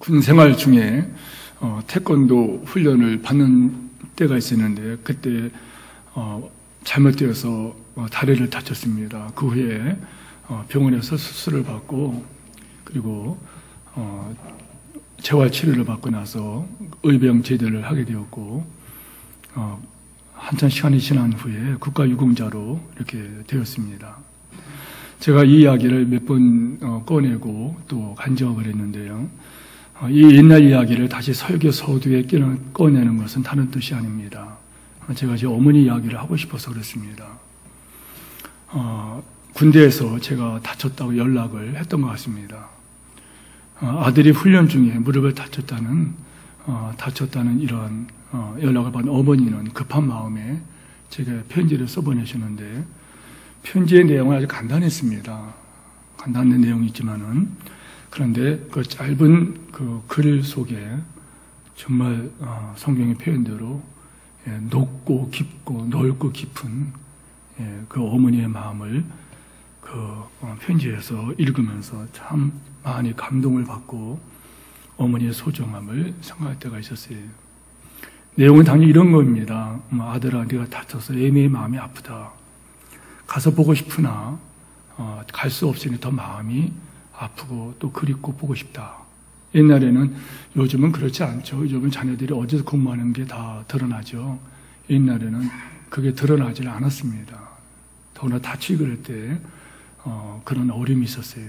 군 생활 중에 태권도 훈련을 받는 때가 있었는데 그때 잘못되어서 다리를 다쳤습니다. 그 후에 병원에서 수술을 받고 그리고 재활치료를 받고 나서 의병 제대를 하게 되었고 한참 시간이 지난 후에 국가유공자로 이렇게 되었습니다. 제가 이 이야기를 몇 번 꺼내고 또 간증을 했는데요. 이 옛날 이야기를 다시 설교 서두에 꺼내는 것은 다른 뜻이 아닙니다. 제가 제 어머니 이야기를 하고 싶어서 그렇습니다. 군대에서 제가 다쳤다고 연락을 했던 것 같습니다. 아들이 훈련 중에 무릎을 다쳤다는 이런 연락을 받은 어머니는 급한 마음에 제가 편지를 써보내셨는데 편지의 내용은 아주 간단했습니다. 간단한 내용이 있지만은 그런데 그 짧은 그 글 속에 정말 성경의 표현대로 높고 깊고 넓고 깊은 그 어머니의 마음을 그 편지에서 읽으면서 참 많이 감동을 받고 어머니의 소중함을 생각할 때가 있었어요. 내용은 당연히 이런 겁니다. 아들아, 네가 다쳐서 애매히 마음이 아프다. 가서 보고 싶으나 갈 수 없으니 더 마음이 아프고 또 그립고 보고 싶다. 옛날에는, 요즘은 그렇지 않죠. 요즘은 자녀들이 어디서 근무하는 게 다 드러나죠. 옛날에는 그게 드러나질 않았습니다. 더구나 다치고 그럴 때 그런 어려움이 있었어요.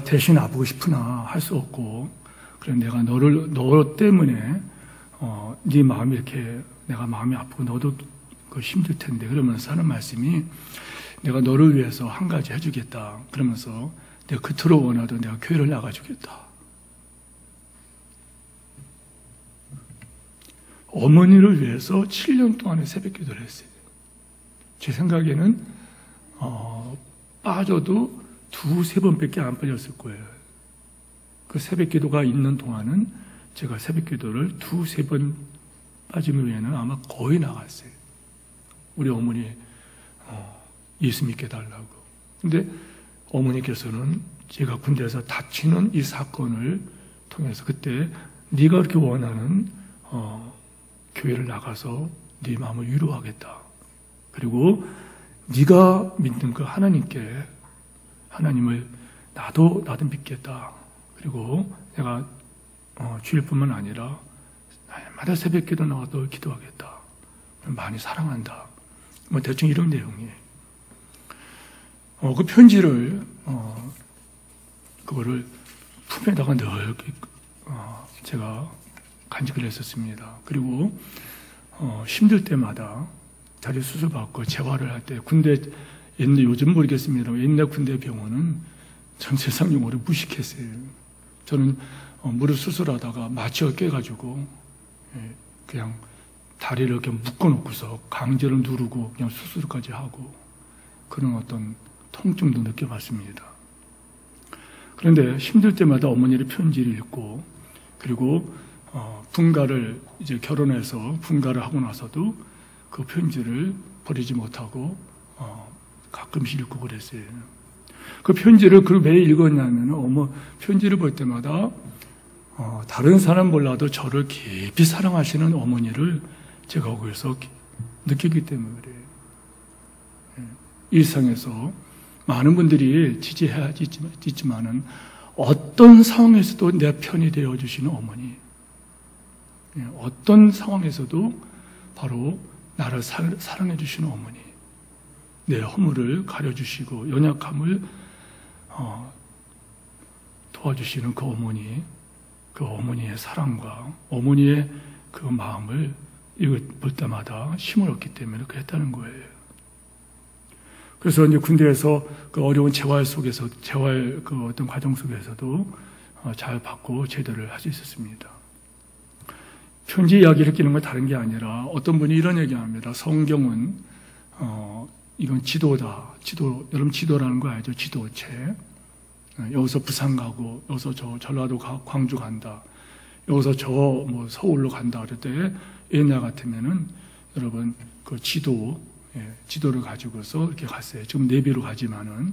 대신 아프고 싶으나 할 수 없고, 그래 내가 너 때문에 네 마음이 이렇게 내가 마음이 아프고 너도 힘들 텐데, 그러면서 하는 말씀이 내가 너를 위해서 한 가지 해주겠다. 그러면서 내가 그토록 원하도 내가 교회를 나가주겠다. 어머니를 위해서 7년 동안의 새벽 기도를 했어요. 제 생각에는 빠져도 2-3번밖에 안 빠졌을 거예요. 그 새벽 기도가 있는 동안은 제가 새벽 기도를 2-3번 빠진 후에는 아마 거의 나갔어요. 우리 어머니 예수 믿게 달라고. 근데 어머니께서는 제가 군대에서 다치는 이 사건을 통해서 그때 네가 그렇게 원하는 교회를 나가서 네 마음을 위로하겠다. 그리고 네가 믿는 그 하나님을 나도 믿겠다. 그리고 내가 주일뿐만 아니라 날마다 새벽 기도 나가도 기도하겠다. 많이 사랑한다. 뭐 대충 이런 내용이에요. 그 편지를 그거를 품에다가 늘 제가 간직을 했었습니다. 그리고 힘들 때마다 자기 수술 받고 재활을 할 때 군대 옛날, 요즘 모르겠습니다. 옛날 군대 병원은 전 세상 용어를 무식했어요. 저는 무릎 수술하다가 마취가 깨가지고 그냥 다리를 이렇게 묶어놓고서 강제로 누르고 그냥 수술까지 하고 그런 어떤 통증도 느껴봤습니다. 그런데 힘들 때마다 어머니의 편지를 읽고, 그리고 분가를 이제 결혼해서 분가를 하고 나서도 그 편지를 버리지 못하고 가끔씩 읽고 그랬어요. 그 편지를 왜 읽었냐면 편지를 볼 때마다 다른 사람 몰라도 저를 깊이 사랑하시는 어머니를 제가 거기서 느끼기 때문에 그래요. 일상에서 많은 분들이 지지해야 있지만은 어떤 상황에서도 내 편이 되어주시는 어머니, 어떤 상황에서도 바로 나를 사랑해 주시는 어머니, 내 허물을 가려주시고 연약함을 도와주시는 그 어머니의 사랑과 어머니의 그 마음을 읽을 때마다 힘을 얻기 때문에 그랬다는 거예요. 그래서 이제 군대에서 그 어려운 재활 속에서, 그 어떤 과정 속에서도 잘 받고 제대를 할 수 있었습니다. 편지 이야기를 끼는 건 다른 게 아니라 어떤 분이 이런 얘기 합니다. 성경은, 이건 지도다. 여러분 지도라는 거 알죠? 지도체. 여기서 부산 가고, 여기서 전라도 광주 간다. 여기서 서울로 간다. 그럴 때 옛날 같으면은 여러분 그 지도를 가지고서 이렇게 갔어요. 지금 내비로 가지만은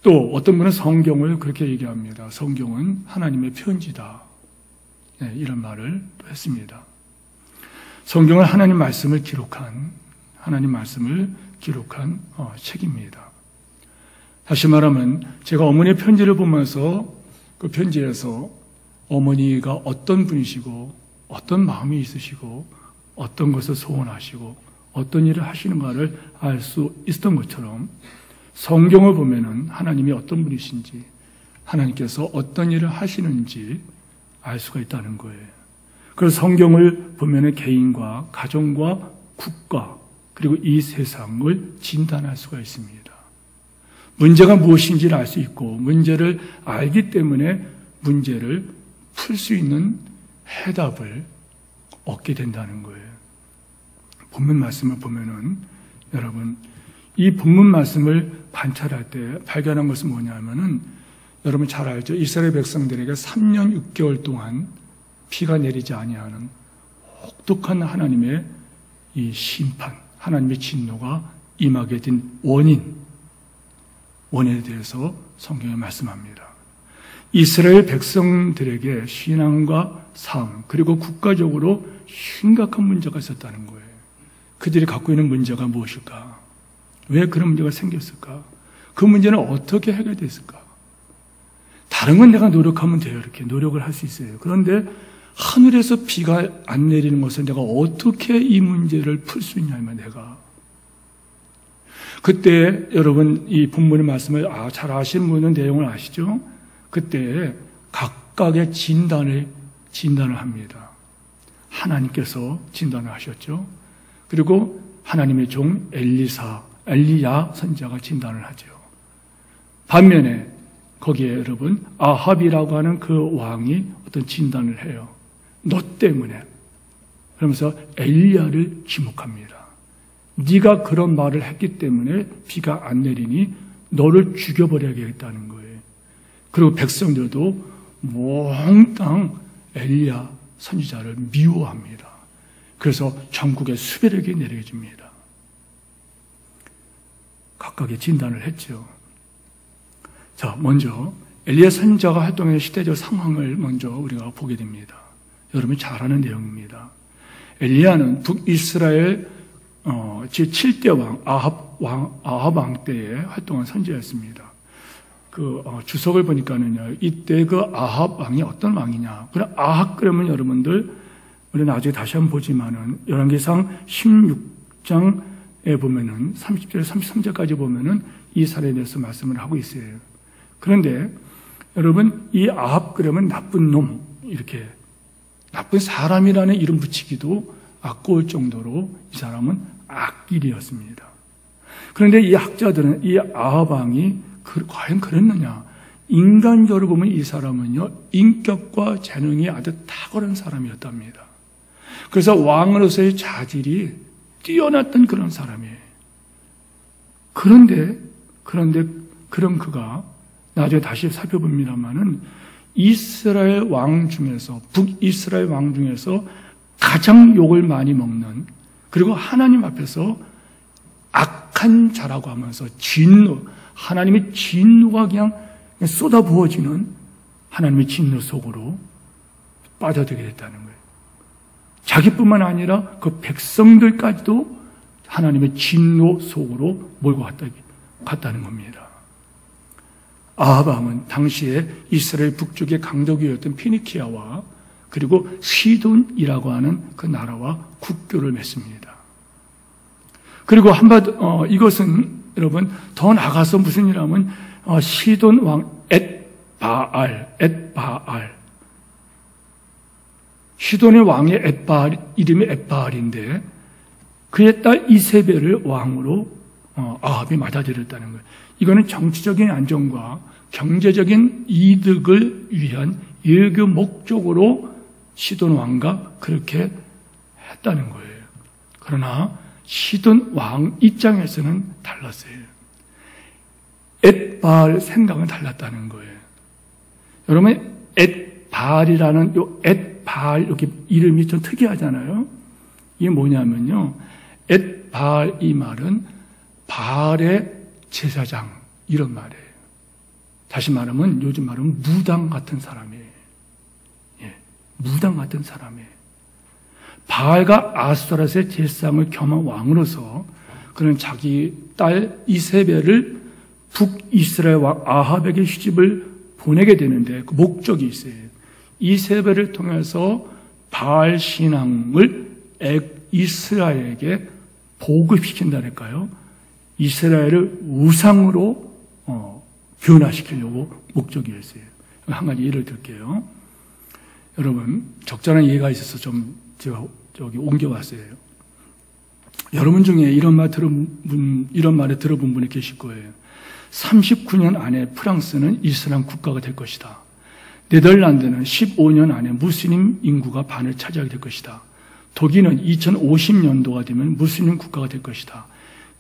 또 어떤 분은 성경을 그렇게 얘기합니다. 성경은 하나님의 편지다. 네, 이런 말을 했습니다. 성경은 하나님 말씀을 기록한 책입니다. 다시 말하면 제가 어머니의 편지를 보면서 그 편지에서 어머니가 어떤 분이시고 어떤 마음이 있으시고 어떤 것을 소원하시고 어떤 일을 하시는가를 알 수 있었던 것처럼 성경을 보면은 하나님이 어떤 분이신지 하나님께서 어떤 일을 하시는지 알 수가 있다는 거예요. 그래서 성경을 보면은 개인과 가정과 국가 그리고 이 세상을 진단할 수가 있습니다. 문제가 무엇인지를 알 수 있고 문제를 알기 때문에 문제를 풀 수 있는 해답을 얻게 된다는 거예요. 본문 말씀을 보면은 여러분 이 본문 말씀을 관찰할 때 발견한 것은 뭐냐면은 여러분 잘 알죠. 이스라엘 백성들에게 3년 6개월 동안 비가 내리지 아니하는 혹독한 하나님의 이 심판, 하나님의 진노가 임하게 된 원인에 대해서 성경에 말씀합니다. 이스라엘 백성들에게 신앙과 삶 그리고 국가적으로 심각한 문제가 있었다는 거예요. 그들이 갖고 있는 문제가 무엇일까? 왜 그런 문제가 생겼을까? 그 문제는 어떻게 해결됐을까? 다른 건 내가 노력하면 돼요. 이렇게 노력을 할 수 있어요. 그런데 하늘에서 비가 안 내리는 것을 내가 어떻게 이 문제를 풀 수 있냐면 내가 그때 여러분 이 본문의 말씀을 잘 아시는 분은 내용을 아시죠? 그때 각각의 진단을 합니다. 하나님께서 진단을 하셨죠. 그리고 하나님의 종 엘리야 선지자가 진단을 하죠. 반면에 거기에 여러분 아합이라고 하는 그 왕이 어떤 진단을 해요. 너 때문에. 그러면서 엘리야를 지목합니다. 네가 그런 말을 했기 때문에 비가 안 내리니 너를 죽여버려야겠다는 거예요. 그리고 백성들도 몽땅 엘리야 선지자를 미워합니다. 그래서 전국에 수배력이 내려집니다. 각각의 진단을 했죠. 자, 먼저 엘리야 선지자가 활동하는 시대적 상황을 먼저 우리가 보게 됩니다. 여러분이 잘 아는 내용입니다. 엘리야는 북이스라엘 제7대 왕 아합 왕 때에 활동한 선지자였습니다. 주석을 보니까는요, 이때 그 아합 왕이 어떤 왕이냐. 그럼 아합 그러면 여러분들, 우리 나중에 다시 한번 보지만은, 열왕기상 16장에 보면은, 30절, 33절까지 보면은 이 사례에 대해서 말씀을 하고 있어요. 그런데, 여러분, 이 아합 그러면 나쁜 놈, 이렇게, 나쁜 사람이라는 이름 붙이기도 아까울 정도로 이 사람은 악길이었습니다. 그런데 이 학자들은 이 아합 왕이 과연 그랬느냐? 인간적으로 보면 이 사람은요, 인격과 재능이 아주 탁월한 사람이었답니다. 그래서 왕으로서의 자질이 뛰어났던 그런 사람이에요. 그런데 그런 그가 나중에 다시 살펴봅니다만은 이스라엘 왕 중에서, 북이스라엘 왕 중에서 가장 욕을 많이 먹는, 그리고 하나님 앞에서 악한 자라고 하면서 진노, 하나님의 진노가 그냥 쏟아부어지는 하나님의 진노 속으로 빠져들게 됐다는 거예요. 자기뿐만 아니라 그 백성들까지도 하나님의 진노 속으로 몰고 갔다는 겁니다. 아합 왕은 당시에 이스라엘 북쪽의 강대국이었던 피니키아와 그리고 시돈이라고 하는 그 나라와 국교를 맺습니다. 그리고 이것은 여러분 더 나가서 무슨 일이냐면 시돈 왕 엣바알 시돈의 왕의 엣바알 이름이 엣바알인데 그의 딸 이세벨을 왕으로 아합이 맞아들였다는 거예요. 이거는 정치적인 안정과 경제적인 이득을 위한 외교 목적으로 시돈 왕과 그렇게 했다는 거예요. 그러나 시돈 왕 입장에서는 달랐어요. 엣바알 생각은 달랐다는 거예요. 여러분 엣바알이라는 요 엣바알 여기 이름이 좀 특이하잖아요. 이게 뭐냐면요, 엣바알 이 말은 바알의 제사장 이런 말이에요. 다시 말하면 요즘 말하면 무당 같은 사람이에요. 예, 무당 같은 사람이에요. 바알과 아스토렛의 제사장을 겸한 왕으로서 그는 자기 딸 이세벨을 북이스라엘 왕 아합에게 시집을 보내게 되는데 그 목적이 있어요. 이세벨을 통해서 바알 신앙을 이스라엘에게 보급시킨다랄까요? 이스라엘을 우상으로 변화시키려고 목적이었어요. 한 가지 예를 들게요. 여러분, 적절한 예가 있어서 좀 제가 저기 옮겨왔어요. 여러분 중에 이런 말을 들어본 분이 계실 거예요. 39년 안에 프랑스는 이슬람 국가가 될 것이다. 네덜란드는 15년 안에 무슬림 인구가 반을 차지하게 될 것이다. 독일은 2050년도가 되면 무슬림 국가가 될 것이다.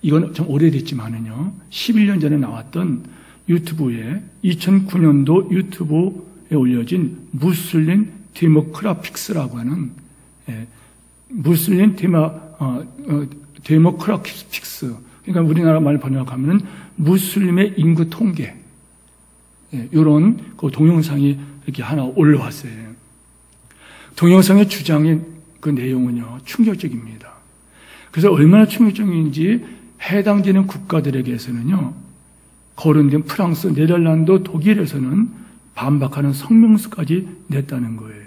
이건 좀 오래됐지만은요, 11년 전에 나왔던 유튜브에 2009년도 유튜브에 올려진 무슬림 데모크라픽스라고 하는 무슬림 데모크라픽스, 그러니까 우리나라 말로 번역하면 무슬림의 인구 통계, 이런 그 동영상이 이렇게 하나 올라왔어요. 동영상의 주장인 그 내용은요, 충격적입니다. 그래서 얼마나 충격적인지 해당되는 국가들에게서는요, 거론된 프랑스, 네덜란드, 독일에서는 반박하는 성명서까지 냈다는 거예요.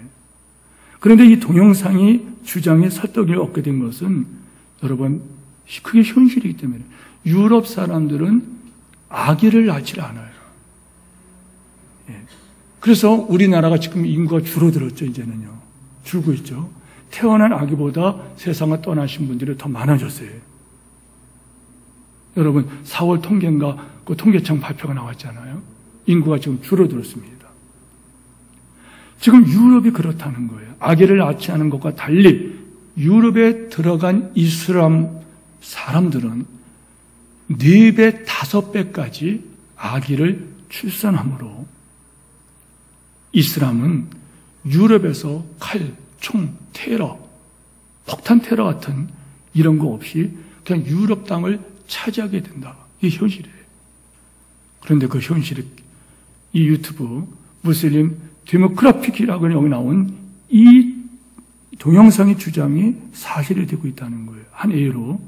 그런데 이 동영상이 주장에 설득을 얻게 된 것은 여러분, 그게 현실이기 때문에 유럽 사람들은 아기를 낳지 않아요. 그래서 우리나라가 지금 인구가 줄어들었죠. 이제는요, 줄고 있죠. 태어난 아기보다 세상을 떠나신 분들이 더 많아졌어요. 여러분, 4월 통계인가 그 통계청 발표가 나왔잖아요. 인구가 지금 줄어들었습니다. 지금 유럽이 그렇다는 거예요. 아기를 낳지 않은 것과 달리 유럽에 들어간 이슬람 사람들은 4배, 5배까지 아기를 출산함으로 이슬람은 유럽에서 칼, 총, 테러, 폭탄 테러 같은 이런 거 없이 그냥 유럽 땅을 차지하게 된다. 이게 현실이에요. 그런데 그 현실이 이 유튜브 무슬림 데모크라픽이라고 여기 나온 이 동영상의 주장이 사실이 되고 있다는 거예요. 한 예로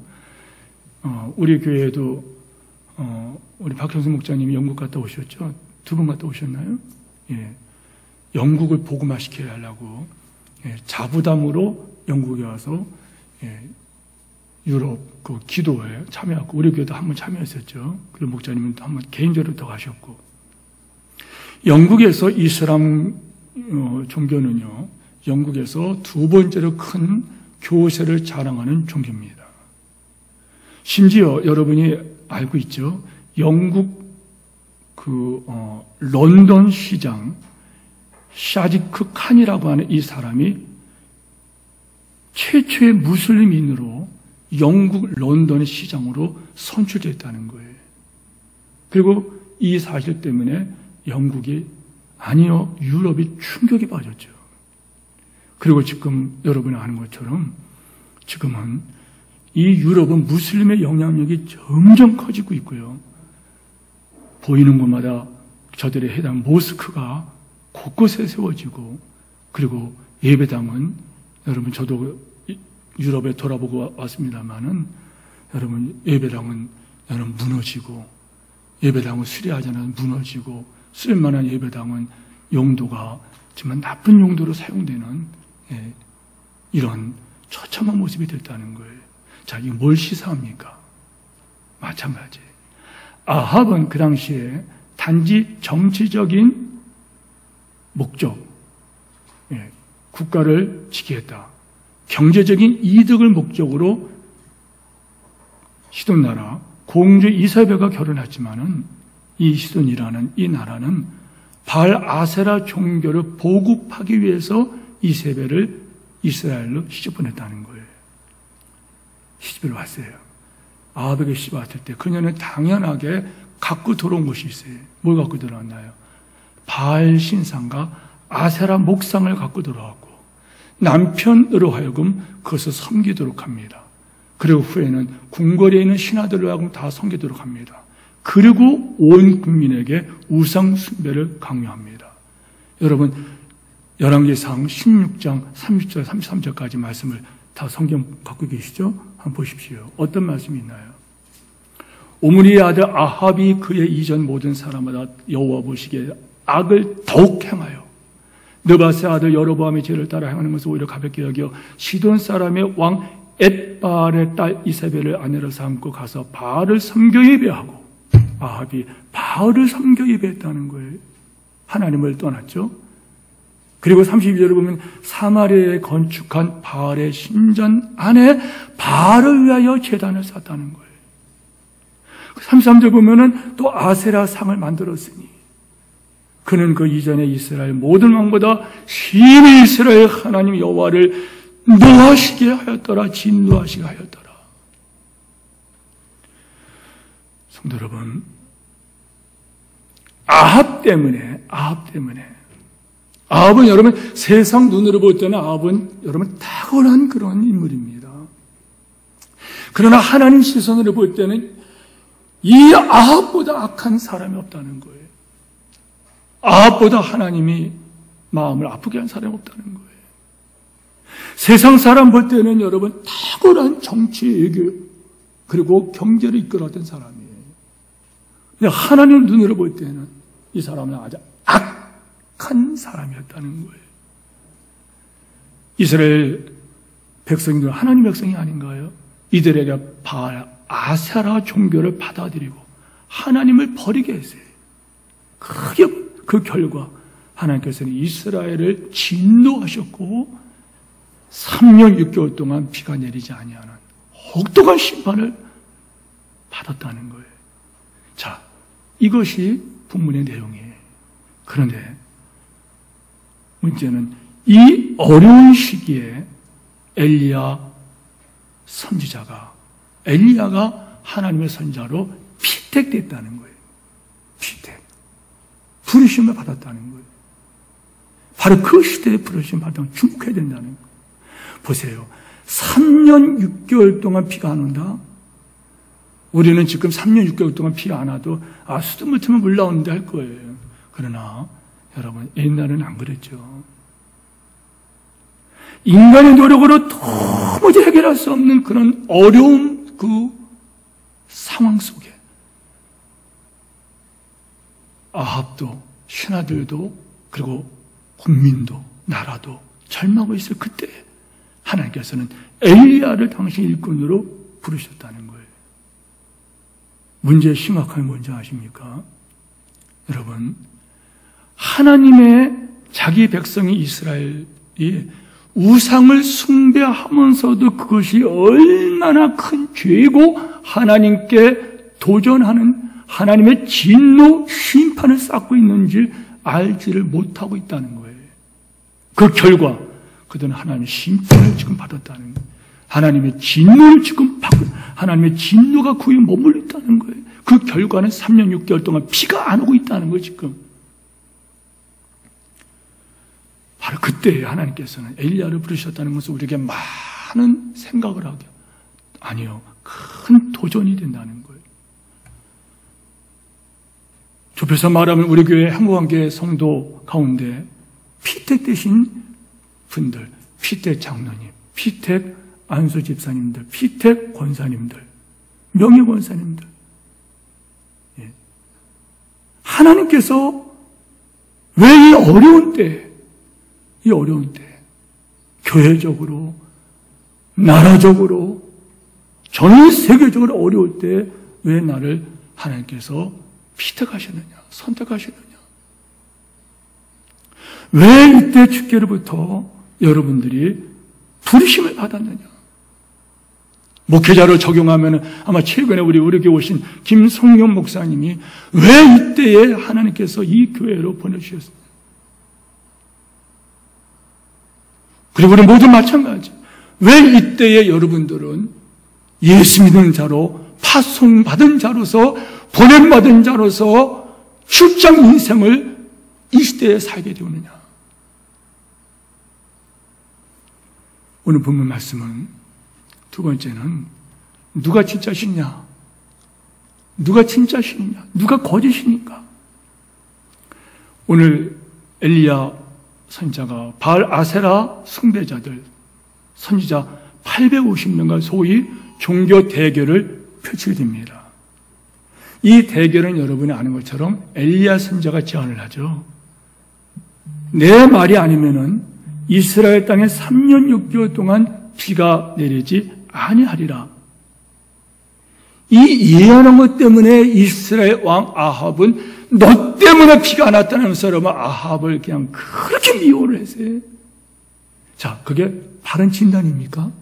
우리 교회에도 우리 박형수 목사님이 영국 갔다 오셨죠? 2번 갔다 오셨나요? 예. 영국을 복음화시켜야 하려고 자부담으로 영국에 와서 유럽 그 기도에 참여하고 우리 교회도 한번 참여했었죠. 그리고 목사님은 한번 개인적으로 더 가셨고, 영국에서 이슬람 종교는요, 영국에서 2번째로 큰 교세를 자랑하는 종교입니다. 심지어 여러분이 알고 있죠? 영국 런던 시장 샤디크 칸이라고 하는 이 사람이 최초의 무슬림인으로 영국 런던 시장으로 선출됐다는 거예요. 그리고 이 사실 때문에 영국이, 아니요, 유럽이 충격에 빠졌죠. 그리고 지금 여러분이 아는 것처럼 지금은 이 유럽은 무슬림의 영향력이 점점 커지고 있고요. 보이는 곳마다 저들에 해당 모스크가 곳곳에 세워지고, 그리고 예배당은 여러분, 저도 유럽에 돌아보고 왔습니다만은 여러분, 예배당은 여러분 무너지고, 예배당은 수리하지 않아서 무너지고, 쓸만한 예배당은 용도가 정말 나쁜 용도로 사용되는 이런 처참한 모습이 됐다는 거예요. 자, 이게 뭘 시사합니까? 마찬가지. 아합은 그 당시에 단지 정치적인 목적, 국가를 지키겠다, 경제적인 이득을 목적으로 시돈 나라 공주 이세벨과 결혼했지만은 이 시돈이라는 이 나라는 바알 아세라 종교를 보급하기 위해서 이세벨을 이스라엘로 시집 보냈다는 거예요. 시집을 왔어요. 아합에게 시집 왔을 때 그녀는 당연하게 갖고 들어온 것이 있어요. 뭘 갖고 들어왔나요? 바알 신상과 아세라 목상을 갖고 들어왔고, 남편으로 하여금 그것을 섬기도록 합니다. 그리고 후에는 궁궐에 있는 신하들로 하여금 다 섬기도록 합니다. 그리고 온 국민에게 우상 숭배를 강요합니다. 여러분, 열왕기상 16장 30절 33절까지 말씀을 다 성경 갖고 계시죠? 한번 보십시오. 어떤 말씀이 있나요? 오므리의 아들 아합이 그의 이전 모든 사람마다 여호와 보시기에 악을 더욱 행하여 느바스의 아들 여로보암의 죄를 따라 행하는 것을 오히려 가볍게 여겨 시돈 사람의 왕 엣바알의 딸 이세벨을 아내로 삼고 가서 바알을 섬겨 예배하고, 아합이 바알을 섬겨 예배했다는 거예요. 하나님을 떠났죠. 그리고 32절에 보면 사마리아에 건축한 바알의 신전 안에 바알을 위하여 제단을 쌓았다는 거예요. 33절 보면은 또 아세라 상을 만들었으니 그는 그 이전에 이스라엘 모든 왕보다 심히 이스라엘 하나님 여호와를 노하시게 하였더라. 진노하시게 하였더라. 성도 여러분, 아합 때문에 아합은 여러분 세상 눈으로 볼 때는 아합은 여러분 탁월한 그런 인물입니다. 그러나 하나님 시선으로 볼 때는 이 아합보다 악한 사람이 없다는 거예요. 아합보다 하나님이 마음을 아프게 한 사람이 없다는 거예요. 세상 사람 볼 때는 여러분 탁월한 정치 외교 그리고 경제를 이끌었던 사람이에요. 근데 하나님 눈으로 볼 때는 이 사람은 아주 악한 사람이었다는 거예요. 이스라엘 백성들 하나님 백성이 아닌가요? 이들에게 바알 아세라 종교를 받아들이고 하나님을 버리게 했어요. 크게 그 결과 하나님께서는 이스라엘을 진노하셨고 3년 6개월 동안 비가 내리지 아니하는 혹독한 심판을 받았다는 거예요. 자, 이것이 본문의 내용이에요. 그런데 문제는 이 어려운 시기에 엘리야가 하나님의 선자로 피택됐다는 거예요. 부르심을 받았다는 거예요. 바로 그 시대에 부르심 받으면 주목해야 된다는 거예요. 보세요. 3년 6개월 동안 비가 안 온다? 우리는 지금 3년 6개월 동안 비가 안 와도 수돗물 물 나오는데 할 거예요. 그러나 여러분 옛날에는 안 그랬죠. 인간의 노력으로 도무지 해결할 수 없는 그런 어려운 그 상황 속에 아합도 신하들도 그리고 국민도 나라도 절망하고 있을 그때 하나님께서는 엘리야를 당신 일꾼으로 부르셨다는 거예요. 문제의 심각함이 뭔지 아십니까? 여러분, 하나님의 자기 백성이 이스라엘이 우상을 숭배하면서도 그것이 얼마나 큰 죄고 하나님께 도전하는 하나님의 진노 심판을 쌓고 있는지 알지를 못하고 있다는 거예요. 그 결과 그들은 하나님의 심판을 지금 받았다는 거예요. 하나님의 진노를 지금 받고 하나님의 진노가 그에 머물러 있다는 거예요. 그 결과는 3년 6개월 동안 비가 안 오고 있다는 거예요. 지금 바로 그때 하나님께서는 엘리야를 부르셨다는 것은 우리에게 많은 생각을 하게 아니요, 큰 도전이 된다는 거예요. 좁혀서 말하면 우리 교회 한국관계 성도 가운데 피택 되신 분들, 피택 장로님, 피택 안수 집사님들, 피택 권사님들, 명예 권사님들, 하나님께서 왜 이 어려운 때 교회적으로, 나라적으로, 전 세계적으로 어려울 때 왜 나를 하나님께서 피택하셨느냐, 선택하셨느냐? 왜 이때 주께로부터 여러분들이 부르심을 받았느냐? 목회자로 적용하면 아마 최근에 우리 교회 오신 김성용 목사님이 왜 이때에 하나님께서 이 교회로 보내주셨습니까? 그리고 우리 모두 마찬가지. 왜 이때에 여러분들은 예수 믿는 자로 파송받은 자로서 보냄받은 자로서 출장 인생을 이 시대에 살게 되느냐? 오늘 본문 말씀은 두 번째는 누가 진짜 신냐? 누가 진짜 신이냐? 누가 거짓 신인가? 오늘 엘리야 선지자가 바알 아세라 숭배자들, 선지자 850명과 소위 종교 대결을 펼치게 됩니다. 이 대결은 여러분이 아는 것처럼 엘리야 선지자가 제안을 하죠. 내 말이 아니면은 이스라엘 땅에 3년 6개월 동안 비가 내리지 아니하리라. 이 예언한 것 때문에 이스라엘 왕 아합은 너 때문에 비가 안 왔다면서 여러분 아합을 그냥 그렇게 미워를 했어요. 자, 그게 바른 진단입니까?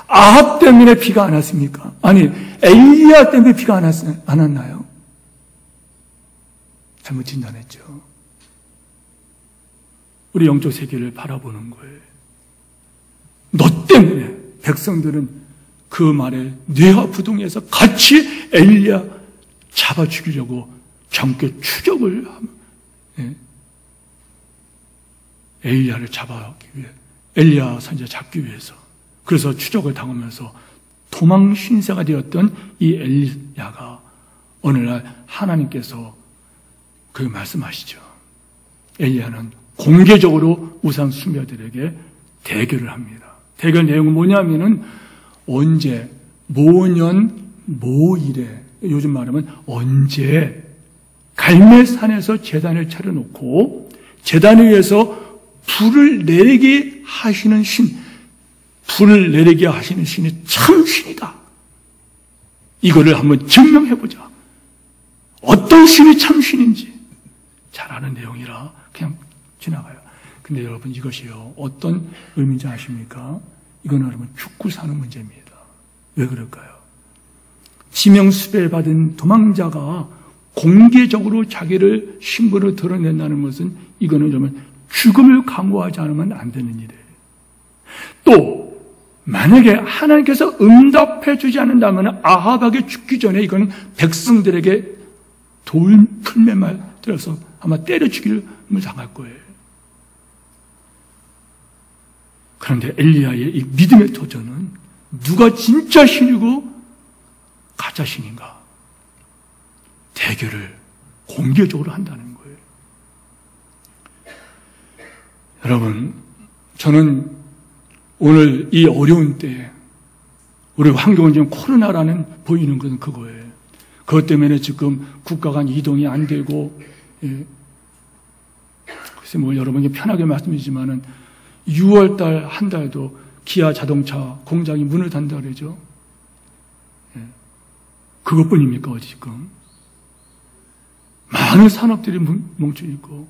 아합 때문에 비가 안 왔습니까? 아니, 엘리야 때문에 비가 안 왔나요? 잘못 진단했죠. 우리 영적 세계를 바라보는 거예요. 너 때문에 백성들은 그 말에 뇌와 부동해서 같이 엘리야 잡아 죽이려고 정교 추격을 하면, 엘리야를 잡아가기 위해, 엘리야 선지자 잡기 위해서. 그래서 추적을 당하면서 도망 신세가 되었던 이 엘리야가 어느 날 하나님께서 그 말씀하시죠. 엘리야는 공개적으로 우상 숭배들에게 대결을 합니다. 대결 내용은 뭐냐면은 언제, 모년, 모일에, 요즘 말하면 언제 갈멜산에서 제단을 차려놓고 제단 위에서 불을 내리게 하시는 신, 불을 내리게 하시는 신이 참 신이다. 이거를 한번 증명해보자. 어떤 신이 참 신인지 잘 아는 내용이라 그냥 지나가요. 근데 여러분 이것이요, 어떤 의미인지 아십니까? 이건 여러분 죽고 사는 문제입니다. 왜 그럴까요? 지명수배를 받은 도망자가 공개적으로 자기를 신분을 드러낸다는 것은 이거는 여러분 죽음을 강구하지 않으면 안 되는 일이에요. 또 만약에 하나님께서 응답해 주지 않는다면 아합에게 죽기 전에 이거는 백성들에게 돌 풀매말 들어서 아마 때려 죽임을 당할 거예요. 그런데 엘리야의 이 믿음의 도전은 누가 진짜 신이고 가짜 신인가 대결을 공개적으로 한다는 거예요. 여러분, 저는 오늘 이 어려운 때에 우리 환경은 지금 코로나라는 보이는 것은 그거예요. 그것 때문에 지금 국가 간 이동이 안 되고, 글쎄 뭐 여러분이 편하게 말씀이지만은 6월달 한 달도 기아 자동차 공장이 문을 닫는다 그러죠. 그것뿐입니까 지금? 많은 산업들이 멈춰 있고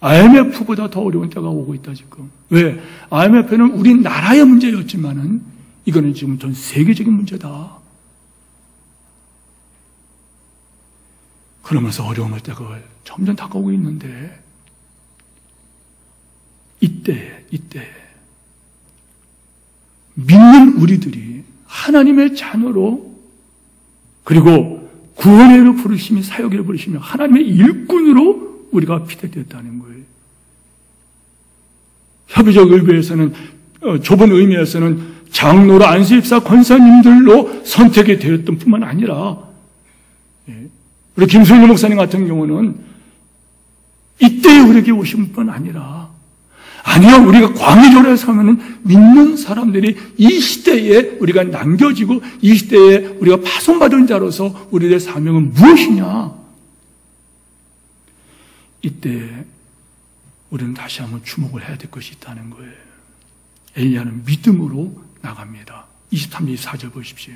IMF보다 더 어려운 때가 오고 있다 지금. 왜? IMF는 우리나라의 문제였지만은 이거는 지금 전 세계적인 문제다. 그러면서 어려움을 때가 점점 다가오고 있는데 이때 믿는 우리들이 하나님의 자녀로 그리고 구원의로 부르시며 사역의로 부르시며 하나님의 일꾼으로 우리가 피대되었다는 거예요. 협의적 의미에서는 좁은 의미에서는 장로로 안수입사 권사님들로 선택이 되었던 뿐만 아니라 우리 김순일 목사님 같은 경우는 이때에 우리에게 오신 뿐 아니라 아니요, 우리가 광해절에 서면은 믿는 사람들이 이 시대에 우리가 남겨지고 이 시대에 우리가 파송받은 자로서 우리의 사명은 무엇이냐? 이때 우리는 다시 한번 주목을 해야 될 것이 있다는 거예요. 엘리야는 믿음으로 나갑니다. 23절, 24절 보십시오.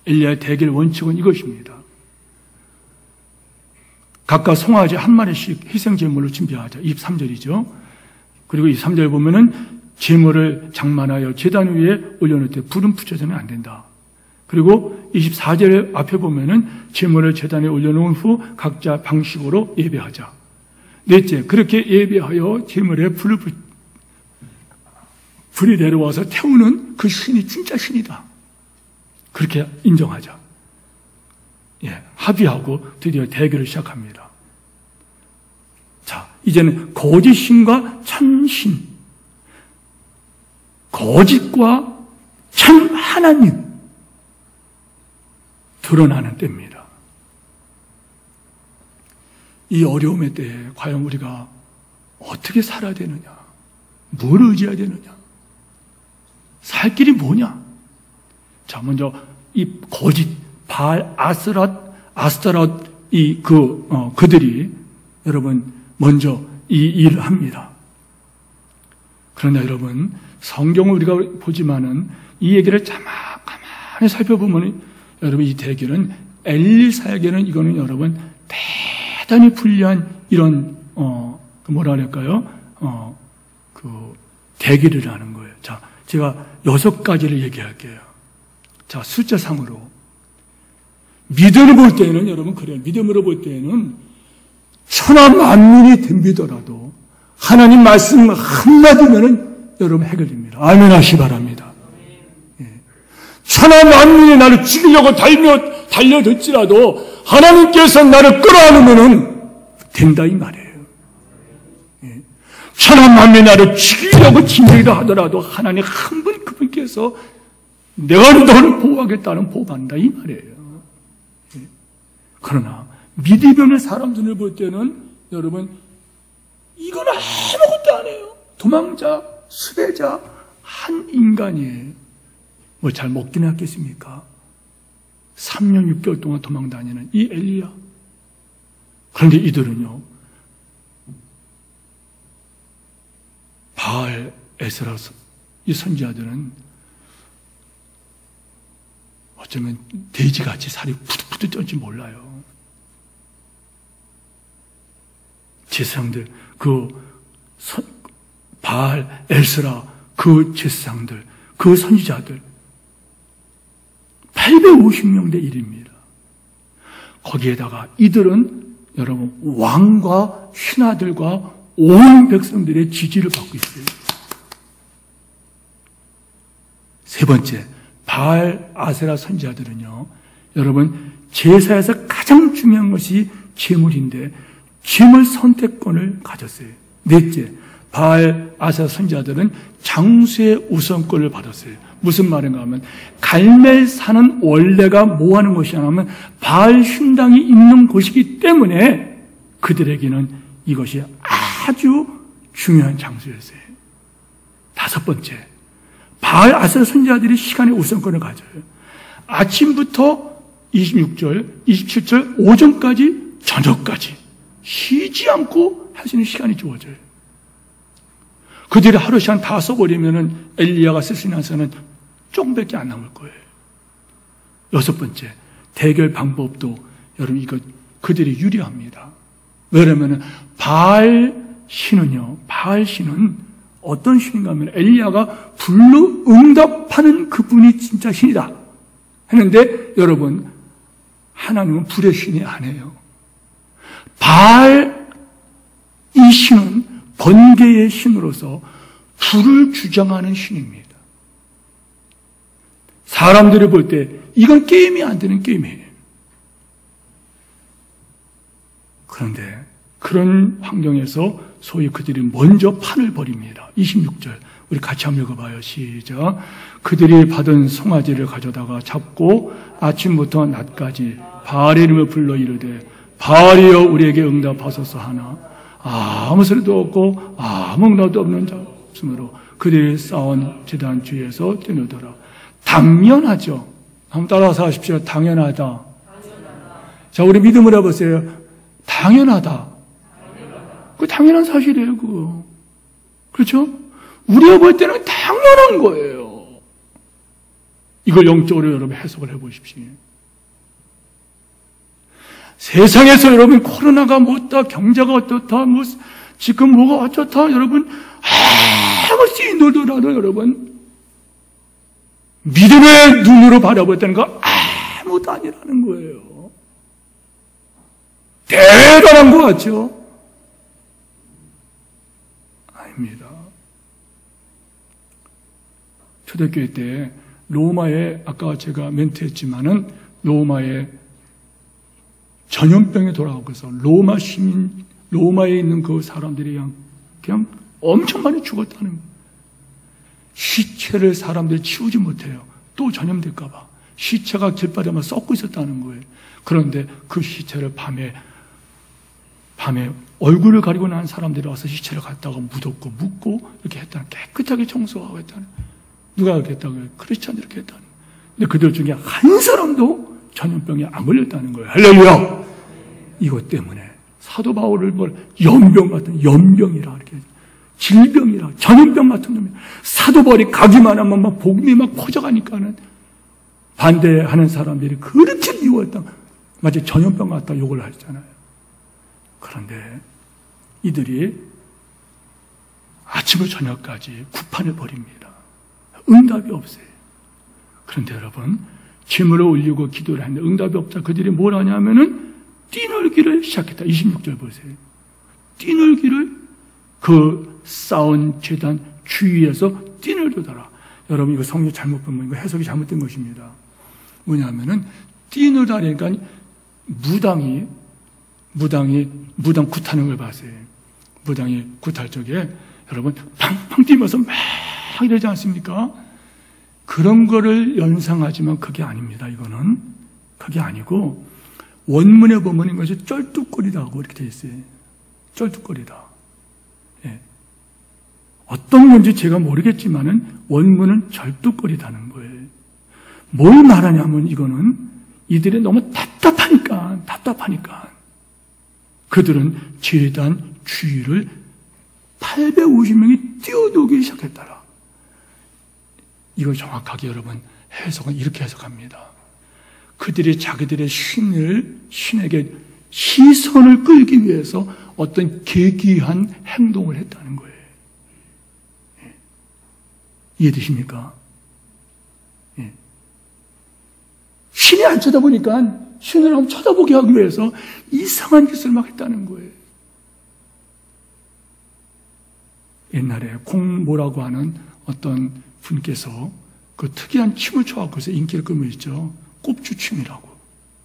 엘리야의 대결 원칙은 이것입니다. 각각 송아지 한 마리씩 희생제물로 준비하자. 23절이죠. 그리고 23절 보면은 제물을 장만하여 제단 위에 올려놓을 때 불은 붙여서는 안 된다. 그리고 24절 앞에 보면은 제물을 제단에 올려놓은 후 각자 방식으로 예배하자. 넷째, 그렇게 예배하여 제물에 불이 내려와서 태우는 그 신이 진짜 신이다. 그렇게 인정하자. 합의하고 드디어 대결을 시작합니다. 자, 이제는 거짓신과 참신, 거짓과 참 하나님, 드러나는 때입니다. 이 어려움의 때에 과연 우리가 어떻게 살아야 되느냐? 뭘 의지해야 되느냐? 살 길이 뭐냐? 자, 먼저 이 거짓 바알 아스타롯 그들이 여러분 먼저 이 일을 합니다. 그러나 여러분 성경을 우리가 보지만은 이 얘기를 가만히 살펴보면 여러분 이 대결은 엘리사에게는 이거는 여러분 대단히 불리한 이런 뭐라 그럴까요? 대결을 하는 거예요. 자, 제가 6가지를 얘기할게요. 자, 숫자상으로 믿음을 볼 때에는 여러분 그래요. 믿음으로 볼 때에는 천하 만민이 덤비더라도 하나님 말씀 한마디면은 여러분 해결됩니다. 아멘 하시 바랍니다. 예. 천하 만민이 나를 죽이려고 달려들지라도 하나님께서 나를 끌어안으면은 된다 이 말이에요. 예. 천하 만민이 나를 죽이려고 진행이라 하더라도 하나님 한 분 그분께서 내가 너를 보호하겠다는 보호한다 이 말이에요. 예. 그러나 믿음이 없는 사람들을 볼 때는 여러분 이건 아무것도 안 해요. 도망자, 수배자, 한 인간이 뭐 잘 먹긴 했겠습니까? 3년 6개월 동안 도망 다니는 이 엘리야. 그런데 이들은요, 바알, 에스라 이 선지자들은 어쩌면 돼지같이 살이 푸득푸득 쪄지 몰라요. 제사장들, 바알, 에스라, 그 제사장들, 그 선지자들 850명 대 1입니다. 거기에다가 이들은 여러분 왕과 신하들과 온 백성들의 지지를 받고 있어요. 세 번째, 바알, 아세라 선지자들은요, 여러분 제사에서 가장 중요한 것이 제물인데 제물 선택권을 가졌어요. 넷째, 바알, 아세라 선지자들은 장수의 우선권을 받았어요. 무슨 말인가 하면 갈멜산은 원래가 뭐 하는 것이냐 하면 바알 신당이 있는 곳이기 때문에 그들에게는 이것이 아주 중요한 장소였어요. 다섯 번째, 바알 아세라 선지자들이 시간의 우선권을 가져요. 아침부터 26절, 27절, 오전까지, 저녁까지 쉬지 않고 할 수 있는 시간이 주어져요. 그들이 하루 시간 다 써버리면은 엘리야가 쓸 수 있는 한서는 조금밖에 안 남을 거예요. 여섯 번째, 대결 방법도 여러분 이거 그들이 유리합니다. 왜냐면은 바알 신은요, 바알 신은 어떤 신인가 하면 엘리야가 불로 응답하는 그분이 진짜 신이다 했는데 여러분 하나님은 불의 신이 아니에요. 바알 이 신은 번개의 신으로서 불을 주장하는 신입니다. 사람들이 볼 때 이건 게임이 안 되는 게임이에요. 그런데 그런 환경에서 소위 그들이 먼저 판을 벌입니다. 26절 우리 같이 한번 읽어봐요. 시작. 그들이 받은 송아지를 가져다가 잡고 아침부터 낮까지 바알의 이름을 불러 이르되 바알이여 우리에게 응답하소서 하나 아무 소리도 없고 아무 응답도 없는 자 없으므로 그들이 쌓은 제단 주위에서 뛰노더라. 당연하죠. 한번 따라서 하십시오. 당연하다. 자, 우리 믿음을 해보세요. 당연하다. 그 당연한 사실이에요, 그거. 그렇죠? 우리가 볼 때는 당연한 거예요. 이걸 영적으로 여러분 해석을 해보십시오. 세상에서 여러분 코로나가 뭐다, 경제가 어떻다, 뭐 지금 뭐가 어떻다, 여러분 아무것이 놀더라도 여러분 믿음의 눈으로 바라볼 때는 거 아무것도 아니라는 거예요. 대단한 거 같죠? 아닙니다. 초대교회 때 로마에 아까 제가 멘트했지만은 로마에 전염병이 돌아오고서 로마 시민, 로마에 있는 그 사람들이 그냥 엄청 많이 죽었다는 거예요. 시체를 사람들이 치우지 못해요. 또 전염될까봐. 시체가 길바닥에 썩고 있었다는 거예요. 그런데 그 시체를 밤에 얼굴을 가리고 난 사람들이 와서 시체를 갖다가 묻었고 묻고 이렇게 했다는, 깨끗하게 청소하고 했다는. 누가 그렇게 했다고요? 크리스찬들이 그렇게 했다는. 근데 그들 중에 한 사람도 전염병에 안 걸렸다는 거예요. 할렐루야! 이것 때문에 사도 바울을 연병 같은, 연병이라 이렇게, 질병이라, 전염병 같은 놈이, 사도 바울이 가기만 하면 막 복음이 막 퍼져가니까는 반대하는 사람들이 그렇게 미워했다. 마치 전염병 같다 욕을 하잖아요. 그런데 이들이 아침부터 저녁까지 구판을 벌입니다. 응답이 없어요. 그런데 여러분, 제물을 올리고 기도를 하는데 응답이 없다. 그들이 뭘 하냐면은 뛰놀기를 시작했다. 26절 보세요. 뛰놀기를 그 쌓은 제단 주위에서 뛰놀더라. 여러분, 이거 성경 잘못 보면 이거 해석이 잘못된 것입니다. 뭐냐면은 뛰놀다니까 무당이 무당 굿하는 걸 봤어요. 무당이 굿할 적에 여러분 팡팡 뛰면서 막 이러지 않습니까? 그런 거를 연상하지만 그게 아닙니다. 이거는 그게 아니고 원문에 보면 이것이 쩔뚝거리다고 이렇게 되어 있어요. 쩔뚝거리다. 예. 어떤 건지 제가 모르겠지만은 원문은 절뚝거리다는 거예요. 뭘 말하냐면 이거는 이들이 너무 답답하니까 그들은 제단 주위를 850명이 뛰어놀기 시작했더라. 이걸 정확하게 여러분 해석은 이렇게 해석합니다. 그들이 자기들의 신에게 시선을 끌기 위해서 어떤 계기한 행동을 했다는 거예요. 예. 이해되십니까? 예. 신이 안 쳐다보니까 신을 한번 쳐다보게 하기 위해서 이상한 짓을 막 했다는 거예요. 옛날에 공모라고 하는 어떤 분께서 그 특이한 춤을 춰갖고서 인기를 끌고 있죠. 꼽주춤이라고.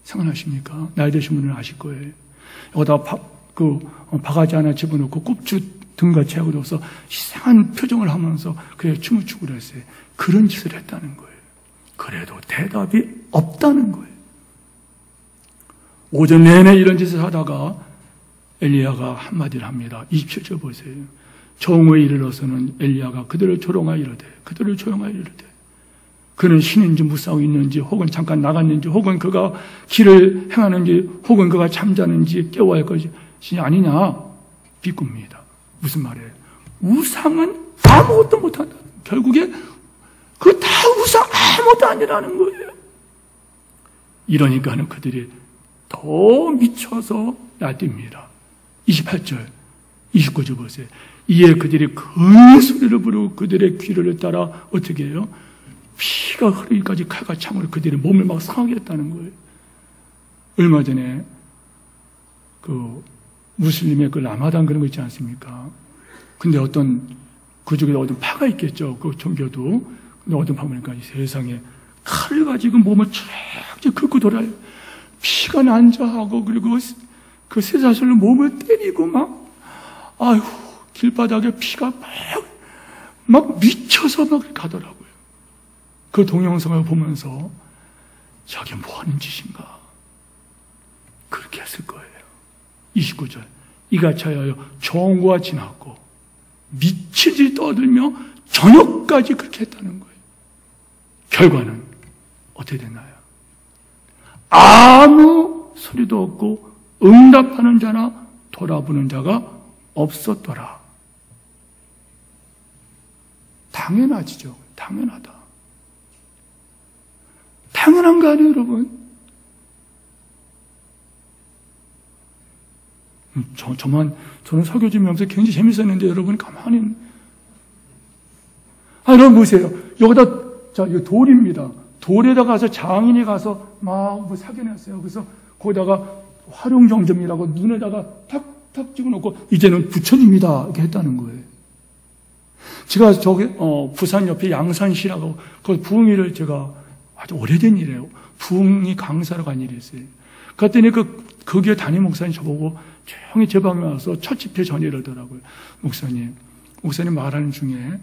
생각나십니까? 나이 드신 분은 아실 거예요. 여기다 바가지 하나 집어넣고 꼽주 등같이 하고 넣어서 이상한 표정을 하면서 그래 춤을 추고 그랬어요. 그런 짓을 했다는 거예요. 그래도 대답이 없다는 거예요. 오전 내내 이런 짓을 하다가 엘리야가 한마디를 합니다. 27절 보세요. 정오에 이르러서는 엘리야가 그들을 조롱하여 이르되 그는 신인지 무사하고 있는지 혹은 잠깐 나갔는지 혹은 그가 길을 행하는지 혹은 그가 잠자는지 깨워야 할 것이 아니냐 비굽니다. 무슨 말이에요? 우상은 아무것도 못한다. 결국에 그 다 우상 아무것도 아니라는 거예요. 이러니까는 그들이 더 미쳐서 날뜁니다. 28절 29절 보세요. 이에 그들이 큰 소리를 부르고 그들의 귀를 따라 어떻게 해요? 피가 흐르기까지 칼과 창으로 그들의 몸을 막 상하게 했다는 거예요. 얼마 전에 그 무슬림의 그 라마단 그런 거 있지 않습니까? 근데 그 중에 어떤 파가 있겠죠. 그 종교도. 근데 어떤 파 보니까 이 세상에 칼을 가지고 몸을 쫙 긁고 돌아요. 피가 난자하고 그리고 그 쇠사슬로 몸을 때리고 아유 길바닥에 피가 막 미쳐서 막 가더라고요. 그 동영상을 보면서 저게 뭐 하는 짓인가? 그렇게 했을 거예요. 29절. 이같이 하여 정오가 지났고 미친 듯이 떠들며 저녁까지 그렇게 했다는 거예요. 결과는 어떻게 됐나요? 아무 소리도 없고 응답하는 자나 돌아보는 자가 없었더라. 당연하지죠. 당연하다. 당연한 거 아니에요, 여러분? 저는 설교 주면서 굉장히 재밌었는데 여러분 가만히 여러분 보세요. 여기다 이거 돌입니다. 돌에다 가서 장인이 가서 막 사겨냈어요. 그래서 거기다가 활용정점이라고 눈에다가 탁탁 찍어놓고 이제는 부처님이다 이렇게 했다는 거예요. 제가 부산 옆에 양산시라고 그 부흥회를 제가 아주 오래된 일이에요. 부흥이 강사로 간 일이 있어요. 그랬더니 거기에 담임 목사님 저보고 조용히 제 방에 와서 첫 집회 전이를 하더라고요. 목사님 말하는 중에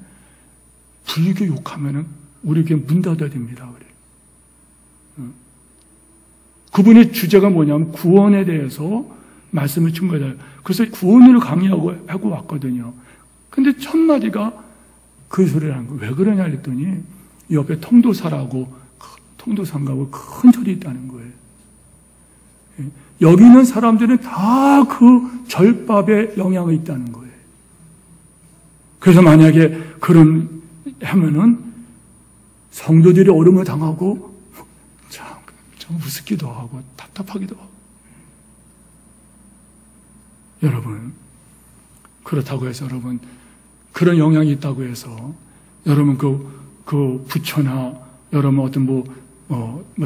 불교 욕하면은 우리 교회 문 닫아야 됩니다. 그래. 그분의 주제가 뭐냐면 구원에 대해서 말씀을 준 거예요. 그래서 구원을 강의하고 왔거든요. 근데 첫 마디가 그 소리를 하는 거예요. 왜 그러냐 했더니 옆에 통도사라고 큰 절이 있다는 거예요. 여기 있는 사람들은 다 그 절밥에 영향이 있다는 거예요. 그래서 만약에 그런 하면은 성도들이 어려움을 당하고 참 우습기도 하고 답답하기도 하고. 여러분, 그렇다고 해서 여러분 그런 영향이 있다고 해서 여러분 그 부처나 여러분 어떤 뭐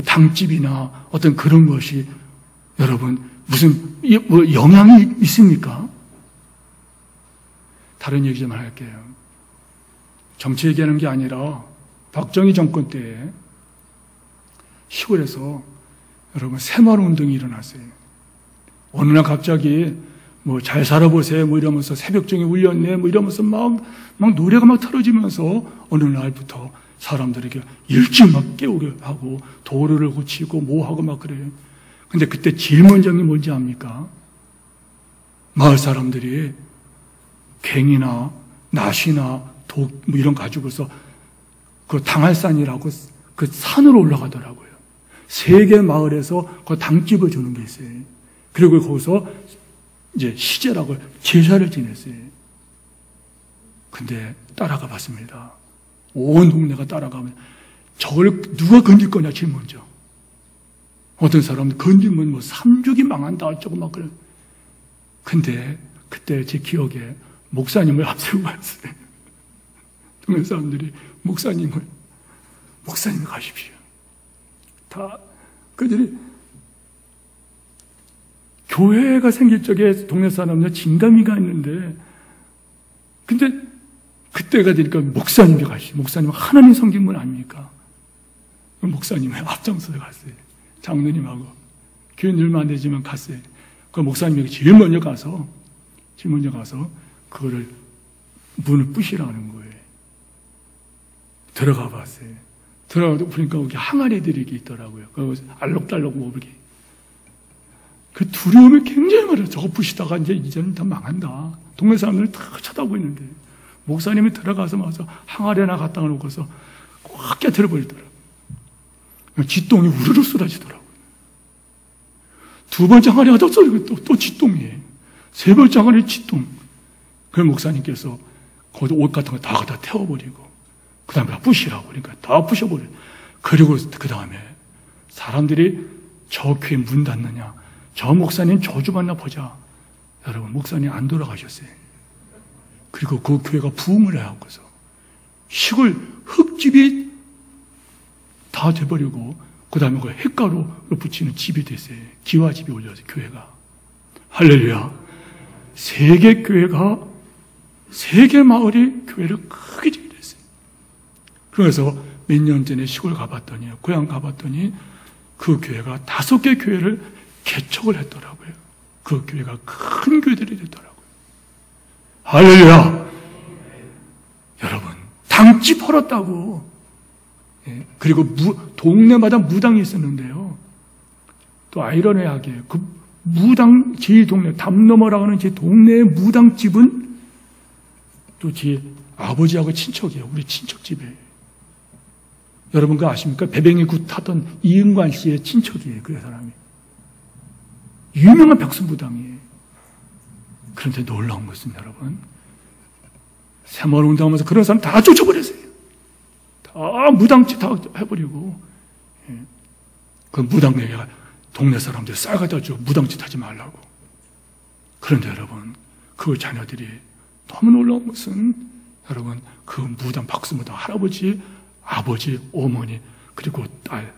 당집이나 어떤 그런 것이 여러분 무슨 영향이 있습니까? 다른 얘기 좀 할게요. 정치 얘기하는 게 아니라 박정희 정권 때에 시골에서 여러분 새마을운동이 일어났어요. 어느 날 갑자기 잘 살아보세요 이러면서 새벽종이 울렸네 이러면서 막 노래가 막 틀어지면서 어느 날부터 사람들에게 일찍 막 깨우게 하고 도로를 고치고 하고 막 그래요. 근데 그때 제일 먼저 한 게 뭔지 압니까? 마을 사람들이 괭이나 낫이나 독 이런 가지고서 그 당할산이라고 그 산으로 올라가더라고요. 3개 마을에서 그 당집을 주는 게 있어요. 그리고 거기서 이제 시제라고 제사를 지냈어요. 근데 따라가 봤습니다. 온 동네가 따라가면 저걸 누가 건질 거냐 제일 먼저. 어떤 사람은 건지면 3죽이 망한다 어쩌고 막 그래. 근데 그때 제 기억에 목사님을 앞세우고 왔어요. 동네 사람들이 목사님 가십시오. 다 그들이 교회가 생길 적에 동네 사람들 진감이가 있는데, 근데 그때가 되니까 목사님이 가시죠. 목사님은 하나님 섬긴 분 아닙니까? 목사님이 앞장서서 갔어요. 장로님하고 교회 늘만 안 되지만 갔어요. 그 목사님이 제일 먼저 가서 그거를 문을 부시라는 거예요. 들어가 봤어요. 들어가서 보니까 거기 항아리들이 있더라고요. 그 알록달록 이렇게. 그 두려움이 굉장히 많아요. 저거 부시다가 이제는 다 망한다. 동네 사람들이 다 쳐다보고 있는데 목사님이 들어가서 마서 항아리 하나 갖다가 놓고서 꽉 깨트려 버리더라고요. 쥐똥이 우르르 쏟아지더라고요. 2번째 항아리가 더 쏟아지고 또 쥐똥이에요. 3번째 항아리 쥐똥. 그 목사님께서 거기다 옷 같은 거 다 갖다 태워버리고 그 다음에 다 부시라고 그러니까 다 부셔버려요. 그리고 그 다음에 사람들이 저 교회 문 닫느냐, 저 목사님 저주받나 보자. 여러분, 목사님 안 돌아가셨어요. 그리고 그 교회가 부흥을 해갖고서 시골 흙집이 다 돼버리고 그 다음에 그 햇가루로 붙이는 집이 됐어요. 기와집이 올려서 교회가. 할렐루야. 3개 교회가 3개 마을이 교회를 크게 지게 됐어요. 그래서 몇 년 전에 시골 가봤더니, 고향 가봤더니 그 교회가 5개 교회를 개척을 했더라고요. 그 교회가 큰 교회들이 됐더라고요. 할렐루야! 여러분, 당집 헐었다고. 예, 그리고 동네마다 무당이 있었는데요. 또 아이러니하게 그 무당, 제 동네, 담 넘어라고 하는 제 동네의 무당집은 또 제 아버지하고 친척이에요. 우리 친척집이에요. 여러분 그거 아십니까? 배뱅이 굿 타던 이은관 씨의 친척이에요. 그 사람이. 유명한 백수무당이에요. 그런데 놀라운 것은 여러분, 새마을 운동하면서 그런 사람 다 쫓아버렸어요. 다 무당짓 다 해버리고, 그 무당에게 동네 사람들 쌀가다 주고 무당짓 하지 말라고. 그런데 여러분, 그 자녀들이 너무 놀라운 것은 여러분, 그 무당, 박수무당 할아버지, 아버지, 어머니, 그리고 딸,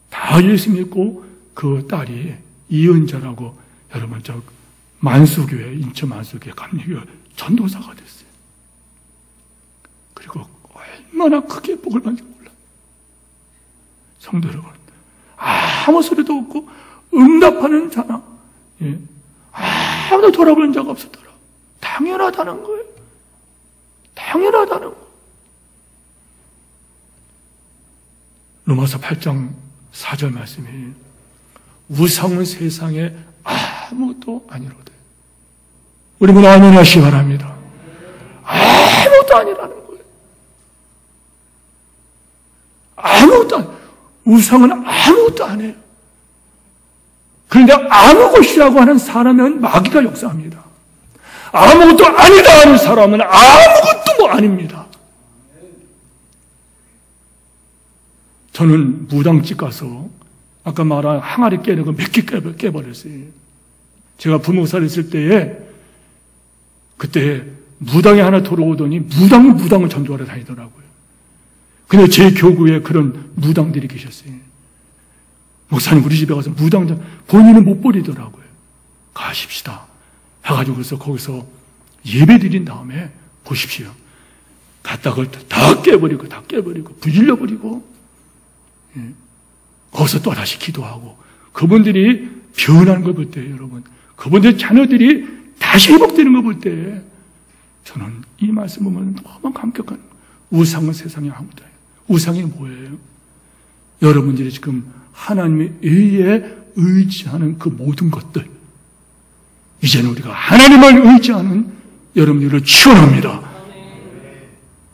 다 예수 믿고 그 딸이 이은자라고 여러분 저 만수교회, 인천 만수교회 감리교회 전도사가 됐어요. 그리고 얼마나 크게 복을 받는지 몰라. 성도 여러분, 아무 소리도 없고 응답하는 자나, 예, 아무도 돌아보는 자가 없었더라. 당연하다는 거예요. 당연하다는 거. 로마서 8장 4절 말씀이 우상은 세상에 아무것도 아니로되. 우리 모두 아멘 하시기 바랍니다. 아무것도 아니라는 거예요. 아무것도 아니에요. 우상은 아무것도 안 해요. 그런데 아무것이라고 하는 사람은 마귀가 역사합니다. 아무것도 아니다 하는 사람은 아무것도 아닙니다. 저는 무당집 가서 아까 말한 항아리 깨는 거 몇 개 깨버렸어요. 제가 부목사를 했을 때에 그때 무당이 하나 들어오더니 무당을 전도하러 다니더라고요. 근데 제 교구에 그런 무당들이 계셨어요. 목사님 우리 집에 가서 무당 본인은 못 버리더라고요. 가십시다 해가지고 그래서 거기서 예배 드린 다음에 보십시오. 갔다가 다 깨버리고 부질러버리고 거기서 또 다시 기도하고 그분들이 변하는 걸 볼 때 여러분 그분들 자녀들이 다시 회복되는 걸 볼 때 저는 이 말씀 보면 너무 감격한 우상은 세상에 아무도 없어요. 우상이 뭐예요? 여러분들이 지금 하나님의 의에 의지하는 그 모든 것들 이제는 우리가 하나님을 의지하는 여러분들을 축원합니다.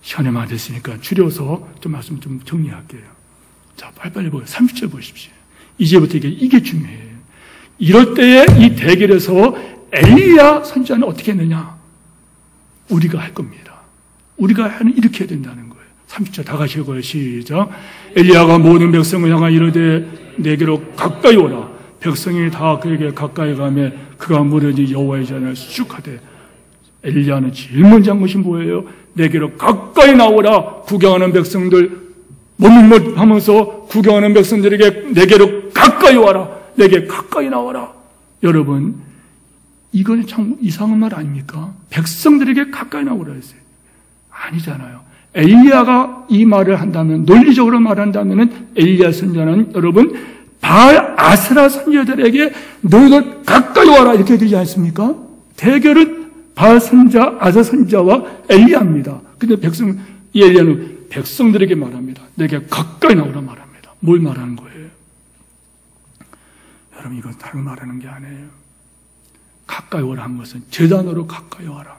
시간이 많이 됐으니까 줄여서 좀 말씀 좀 정리할게요. 자, 빨리빨리 보세요. 30절 보십시오. 이제부터 이게 중요해요. 이럴 때에 이 대결에서 엘리야 선지자는 어떻게 했느냐? 우리가 할 겁니다. 우리가 이렇게 해야 된다는 거예요. 30절 다 같이 읽어요. 시작. 엘리야가 모든 백성을 향하여 이르되 내게로 가까이 오라. 백성이 다 그에게 가까이 가며 그가 무너지 여호와의 전을 수축하되 엘리야는 제일 먼저 한 것이 뭐예요? 내게로 가까이 나오라. 구경하는 백성들 머뭇머뭇하면서 구경하는 백성들에게 내게로 가까이 와라. 내게 가까이 나와라. 여러분 이건 참 이상한 말 아닙니까? 백성들에게 가까이 나오라 했어요. 아니잖아요. 엘리야가 이 말을 한다면 논리적으로 말한다면 엘리야 선지자는 여러분 바알 아스라 선지자들에게 너희들 가까이 와라 이렇게 되지 않습니까? 대결은 바알 선지자 아스라 선지자와 엘리야입니다. 근데 이 엘리야는 백성들에게 말합니다. 내게 가까이 나오라 말합니다. 뭘 말하는 거예요? 여러분 이건 다른 말하는 게 아니에요. 가까이 오라 한 것은 제단으로 가까이 와라.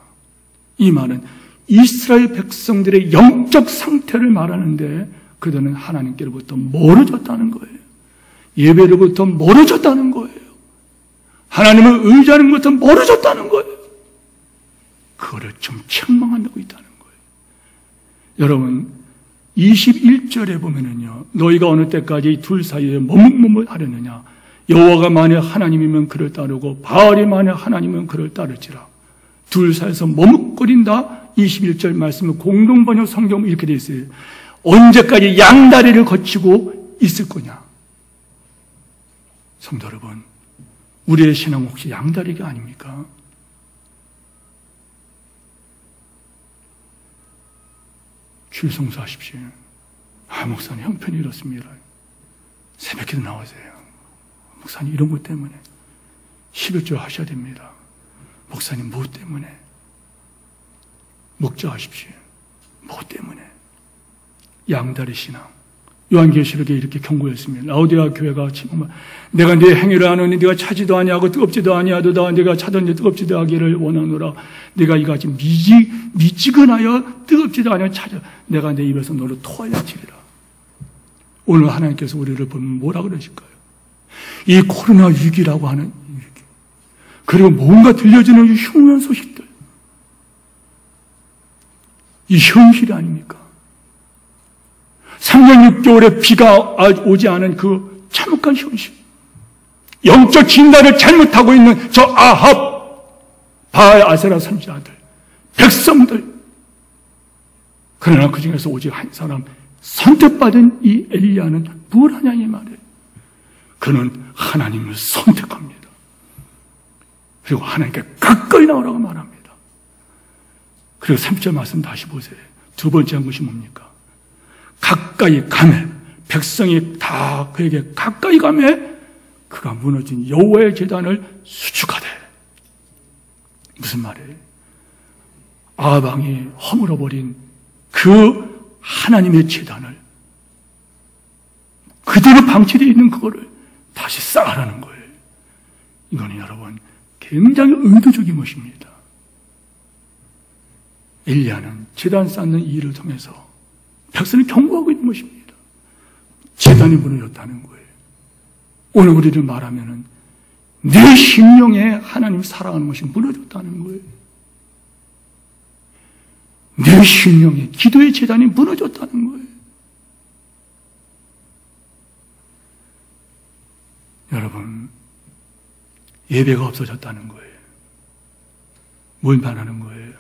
이 말은 이스라엘 백성들의 영적 상태를 말하는데 그들은 하나님께로부터 멀어졌다는 거예요. 예배로부터 멀어졌다는 거예요. 하나님을 의지하는 것부터 멀어졌다는 거예요. 그거를 좀 책망하고 있다는 거예요. 여러분 21절에 보면은요, 너희가 어느 때까지 둘 사이에 머뭇머뭇하려느냐? 여호와가 만일 하나님이면 그를 따르고 바알이 만일 하나님이면 그를 따를지라. 둘 사이에서 머뭇거린다. 21절 말씀은 공동번역 성경 이렇게 되어 있어요. 언제까지 양다리를 거치고 있을 거냐? 성도 여러분, 우리의 신앙 혹시 양다리가 아닙니까? 주일 성수하십시오. 목사님 형편이 이렇습니다. 새벽에도 나오세요. 목사님 이런 것 때문에 11조 하셔야 됩니다. 목사님 뭐 때문에? 목자하십시오. 뭐 때문에? 양다리 신앙. 요한계시록에 이렇게 경고했습니다. 라오디아 교회가 지금 내가 네 행위를 아노니 네가 차지도 아니하고 뜨겁지도 아니하도다. 네가 차든지 뜨겁지도 하기를 원하노라. 네가 이같이 미지근하여 뜨겁지도 아니하여 차져. 내가 내 입에서 너를 토하여 치리라. 오늘 하나님께서 우리를 보면 뭐라 그러실까요? 이 코로나 위기라고 하는 위기, 그리고 뭔가 들려지는 이 흉흉한 소식들, 이 현실이 아닙니까? 3년 6개월에 비가 오지 않은 그 참혹한 현실, 영적 진단을 잘못하고 있는 저 아합, 바알 아세라 선지자들, 백성들. 그러나 그 중에서 오직 한 사람, 선택받은 이 엘리야는 뭘 하냐 이 말이에요. 그는 하나님을 선택합니다. 그리고 하나님께 가까이 나오라고 말합니다. 그리고 3절 말씀 다시 보세요. 두 번째 한 것이 뭡니까? 가까이 가매, 백성이 다 그에게 가까이 가매 그가 무너진 여호와의 제단을 수축하되. 무슨 말이에요? 아방이 허물어버린 그 하나님의 제단을, 그대로 방치되어 있는 그거를 다시 쌓아라는 거예요. 이거는 여러분 굉장히 의도적인 것입니다. 엘리야는 제단 쌓는 이 일을 통해서 백성을 경고하고 있는 것입니다. 제단이 무너졌다는 거예요. 오늘 우리를 말하면은 내 심령에 하나님 사랑하는 것이 무너졌다는 거예요. 내 심령에 기도의 제단이 무너졌다는 거예요. 여러분, 예배가 없어졌다는 거예요. 뭘 말하는 거예요?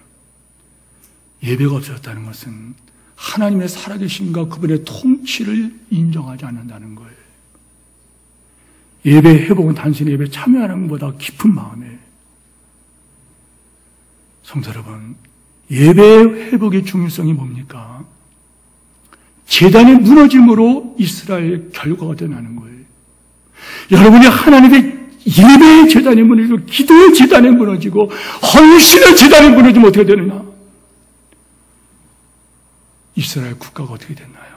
예배가 없어졌다는 것은 하나님의 살아계심과 그분의 통치를 인정하지 않는다는 거예요. 예배 회복은 단순히 예배 참여하는 것보다 깊은 마음에, 성도 여러분, 예배 회복의 중요성이 뭡니까? 제단이 무너짐으로 이스라엘 결과가 드러나는 거예요. 여러분이 하나님의 예배의 제단이 무너지고 기도의 제단이 무너지고 헌신의 제단이 무너지면 어떻게 되느냐? 이스라엘 국가가 어떻게 됐나요?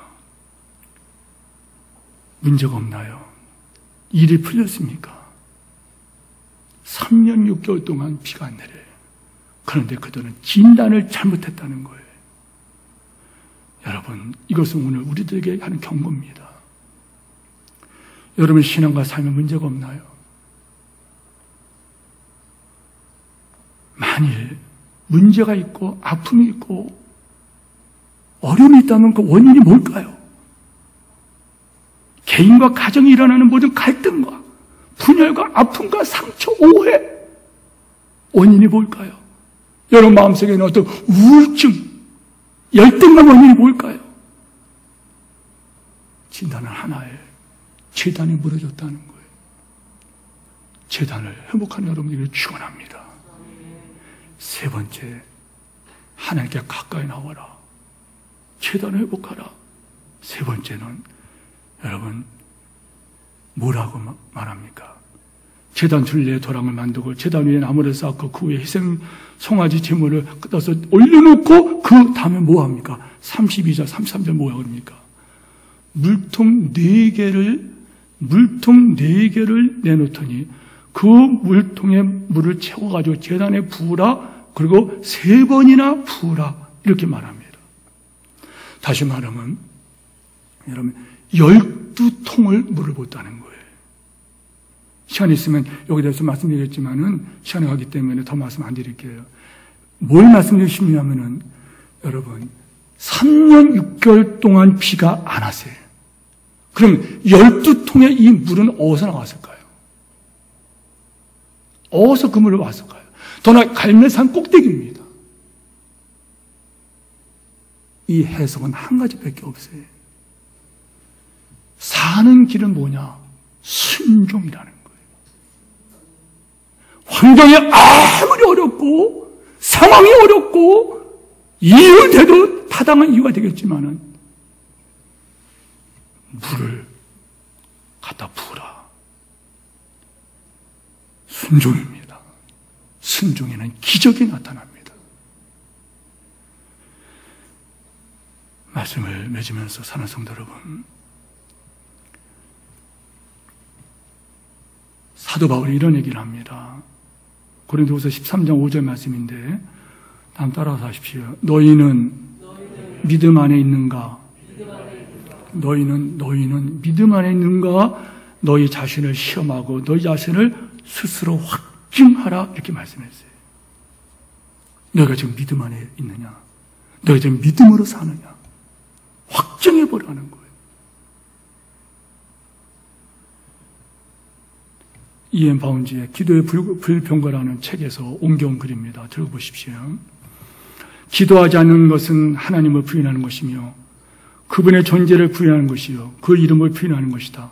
문제가 없나요? 일이 풀렸습니까? 3년 6개월 동안 비가 안 내려요. 그런데 그들은 진단을 잘못했다는 거예요. 여러분, 이것은 오늘 우리들에게 하는 경고입니다. 여러분 신앙과 삶에 문제가 없나요? 만일 문제가 있고 아픔이 있고 어려움이 있다면 그 원인이 뭘까요? 개인과 가정이 일어나는 모든 갈등과 분열과 아픔과 상처, 오해, 원인이 뭘까요? 여러분 마음속에 있는 어떤 우울증, 열등감 원인이 뭘까요? 진단은 하나예요. 제단이 무너졌다는 거예요. 제단을 회복하는 여러분들에게 축원합니다. 세 번째, 하나님께 가까이 나와라. 제단을 회복하라. 세 번째는 여러분 뭐라고 말합니까? 제단 둘레에 도랑을 만들고 제단 위에 나무를 쌓고 그 위에 희생 송아지 제물을 끄덕서 올려놓고 그 다음에 뭐합니까? 32절 33절 뭐라고 합니까? 물통 4개를 내놓더니 그 물통에 물을 채워가지고 제단에 부으라. 그리고 3번이나 부으라. 이렇게 말합니다. 다시 말하면 여러분 12통을 물을 붓다는 거예요. 시간이 있으면 여기 대해서 말씀드리겠지만은 시간이 가기 때문에 더 말씀 안 드릴게요. 뭘 말씀드리고 싶냐면은 여러분 3년 6개월 동안 비가 안 왔어요. 그럼 12통의 이 물은 어디서 나왔을까요? 어디서 그 물을 왔을까요? 더나 갈멜산 꼭대기입니다. 이 해석은 한 가지밖에 없어요. 사는 길은 뭐냐? 순종이라는 거예요. 환경이 아무리 어렵고 상황이 어렵고 이유를 대도 타당한 이유가 되겠지만은 물을 갖다 부으라. 순종입니다. 순종에는 기적이 나타납니다. 말씀을 맺으면서 사는 성도 여러분, 사도 바울이 이런 얘기를 합니다. 고린도후서 13장 5절 말씀인데 다음 따라서 하십시오. 너희는 믿음 안에 있는가? 너희는 믿음 안에 있는가? 너희 자신을 시험하고 너희 자신을 스스로 확증하라. 이렇게 말씀했어요. 너희가 지금 믿음 안에 있느냐? 너희가 지금 믿음으로 사느냐? 확증해보라는 거예요. 이엠 바운지의 기도의 불평가라는 책에서 옮겨온 글입니다. 들어보십시오. 기도하지 않는 것은 하나님을 부인하는 것이며 그분의 존재를 부인하는 것이요 그 이름을 부인하는 것이다.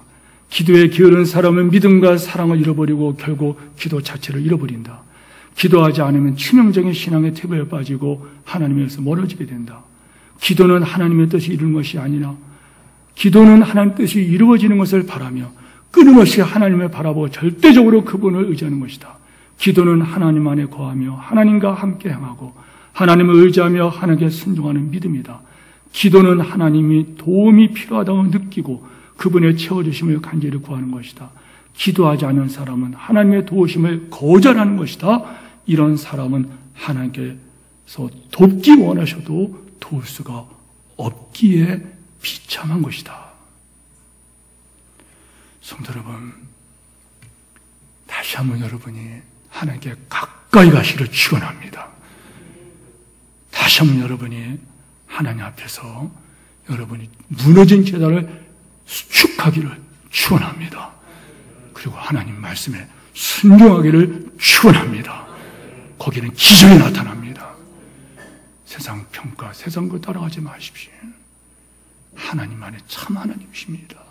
기도에 게으른 사람은 믿음과 사랑을 잃어버리고 결국 기도 자체를 잃어버린다. 기도하지 않으면 치명적인 신앙의 태도에 빠지고 하나님에서 멀어지게 된다. 기도는 하나님의 뜻이 이루는 것이 아니라 기도는 하나님의 뜻이 이루어지는 것을 바라며 끊임없이 하나님을 바라보고 절대적으로 그분을 의지하는 것이다. 기도는 하나님 안에 거하며 하나님과 함께 행하고 하나님을 의지하며 하나님께 순종하는 믿음이다. 기도는 하나님이 도움이 필요하다고 느끼고 그분의 채워주심을 간절히 구하는 것이다. 기도하지 않는 사람은 하나님의 도우심을 거절하는 것이다. 이런 사람은 하나님께서 돕기 원하셔도 도울 수가 없기에 비참한 것이다. 성도 여러분, 다시 한번 여러분이 하나님께 가까이 가시기를 축원합니다. 다시 한번 여러분이 하나님 앞에서 여러분이 무너진 제단을 수축하기를 축원합니다. 그리고 하나님 말씀에 순종하기를 축원합니다. 거기는 기적이 나타납니다. 세상 평가, 세상 거 따라가지 마십시오. 하나님만의 참 하나님이십니다.